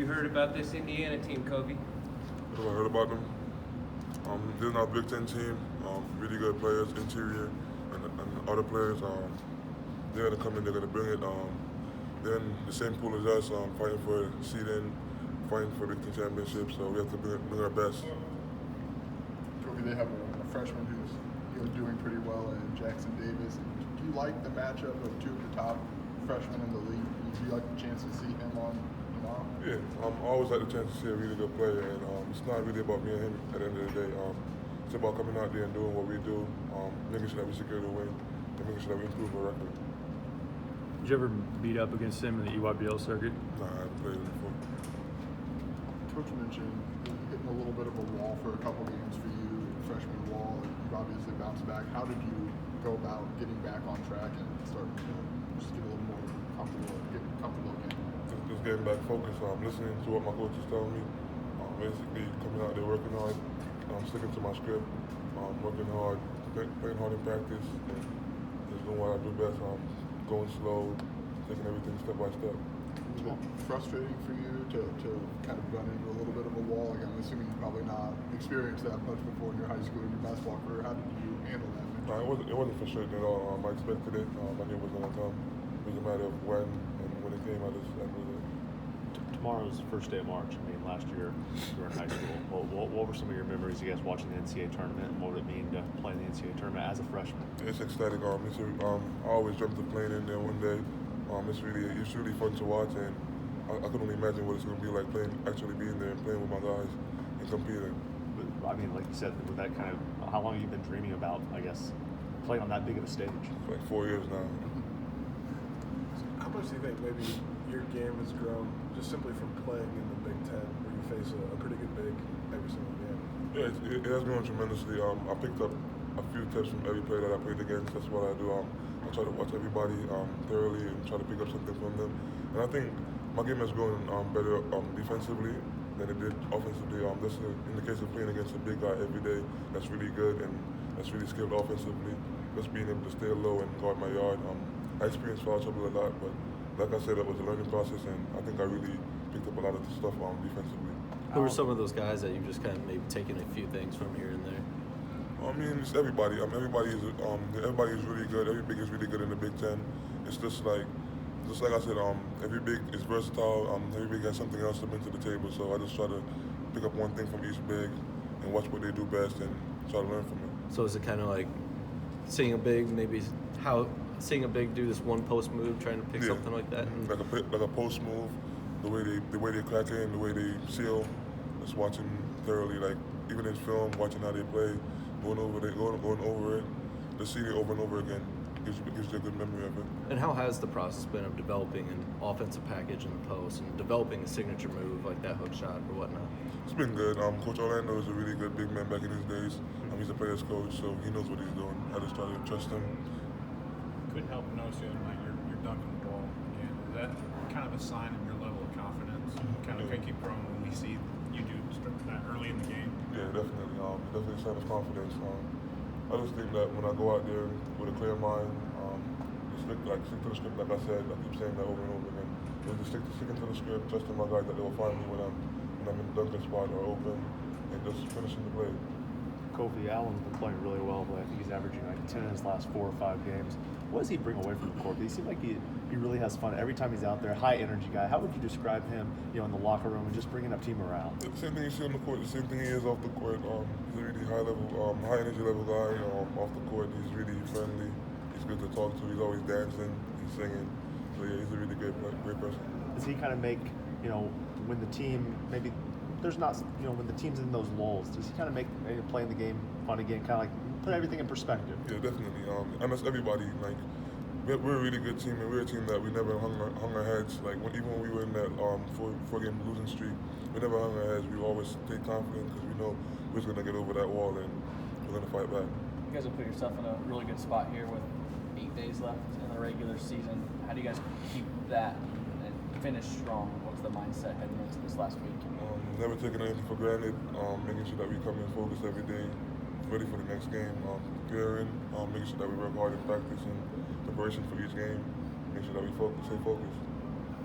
you heard about this Indiana team, Kofi? What have I heard about them? They're not a Big Ten team. Really good players, interior, and other players. They're gonna come in. They're gonna bring it. They're in the same pool as us, fighting for seeding, fighting for the Big Ten championship. So we have to bring our best. Kofi, they have a freshman who's doing pretty well in Jackson Davis. Do you like the matchup of two of the top freshmen in the league? Do you like the chance to see him on tomorrow? Yeah, I always like the chance to see a really good player, and it's not really about me and him at the end of the day. It's about coming out there and doing what we do, making sure that we secure the win, and making sure that we improve our record. Did you ever beat up against him in the EYBL circuit? Nah, I haven't played him before. Coach mentioned hitting a little bit of a wall for a couple games for you, freshman wall, and you've obviously bounced back. How did you go about getting back on track and start just get a little more comfortable again? Just getting back focused, listening to what my coach is telling me, basically coming out there working hard, sticking to my script, working hard, playing hard in practice, and just doing what I do best, going slow, taking everything step by step. Was it frustrating for you to kind of run into a little bit of a wall? Like, I'm assuming you probably not experienced that much before in your high school and your basketball career. How did you handle that? No, it wasn't frustrating at all. I expected it. I knew it was going to come. It was a matter of when, and when it came, I just handled it. Tomorrow's the first day of March. I mean, last year you were in high school. What were some of your memories, you guys, watching the NCAA tournament, and what would it mean to play in the NCAA tournament as a freshman? It's ecstatic. I always dreamt of playing in there one day. It's really fun to watch, and I can only imagine what it's going to be like actually being there and playing with my guys and competing. But, I mean, like you said, with that kind of, how long have you been dreaming about, I guess, playing on that big of a stage? Like 4 years now. How much do you think maybe your game has grown just simply from playing in the Big Ten, where you face a pretty good big every single game? Yeah, it has grown tremendously. I picked up a few tips from every player that I played against. That's what I do. I try to watch everybody thoroughly and try to pick up something from them. And I think my game has grown better defensively than it did offensively. In the case of playing against a big guy every day, that's really good and that's really skilled offensively. Just being able to stay low and guard my yard. I experienced foul trouble a lot, but like I said, it was a learning process, and I think I really picked up a lot of the stuff defensively. Who were some of those guys that you've just kind of maybe taken a few things from here and there? I mean, it's everybody. Everybody is really good. Every big is really good in the Big Ten. It's just like I said, every big is versatile. Every big has something else to bring to the table. So I just try to pick up one thing from each big and watch what they do best and try to learn from it. So is it kind of like seeing a big, maybe seeing a big do this one post move, trying to pick something like that? Like a post move, the way they crack in, the way they seal. Just watching thoroughly, like even in film, watching how they play. Going over it, just seeing it over and over again gives you a good memory of it. And how has the process been of developing an offensive package in the post and developing a signature move like that hook shot or whatnot? It's been good. Coach Orlando is a really good big man back in his days. He's a player's coach, so he knows what he's doing. I just try to trust him. Couldn't help but notice the other night you're dunking the ball again. Is that kind of a sign of your level of confidence? Kind of keep growing when we see you do that early in the game? Yeah, definitely. Definitely a sign of confidence. I just think that when I go out there with a clear mind, stick to the script, like I said. I keep saying that over and over again. Just sticking to the script, trusting my guys that they will find me when I'm in the dunking spot or open, and just finishing the play. Kofi Allen's been playing really well, but I think he's averaging like 10 in his last 4 or 5 games. What does he bring away from the court? He seems like he really has fun every time he's out there. High energy guy. How would you describe him, in the locker room and just bringing up team morale? The same thing you see on the court. The same thing he is off the court. He's a really high energy level guy. Off the court, he's really friendly. He's good to talk to. He's always dancing. He's singing. So yeah, he's a really great person. Does he kind of make when the team maybe there's not when the team's in those lulls? Does he kind of make playing the game fun again? Kind of like put everything in perspective. Yeah, definitely. And that's everybody. Like we're a really good team, and we're a team that we never hung our heads. Like even when we were in that 4-game losing streak, we never hung our heads. We always stayed confident because we know we're gonna get over that wall and we're gonna fight back. You guys have put yourself in a really good spot here with 8 days left in the regular season. How do you guys keep that and finish strong? What's the mindset heading into this last week? Never taking anything for granted. Making sure that we come in focused every day, ready for the next game. Preparing, making sure that we work hard in practice and preparation for each game. Make sure that we stay focused.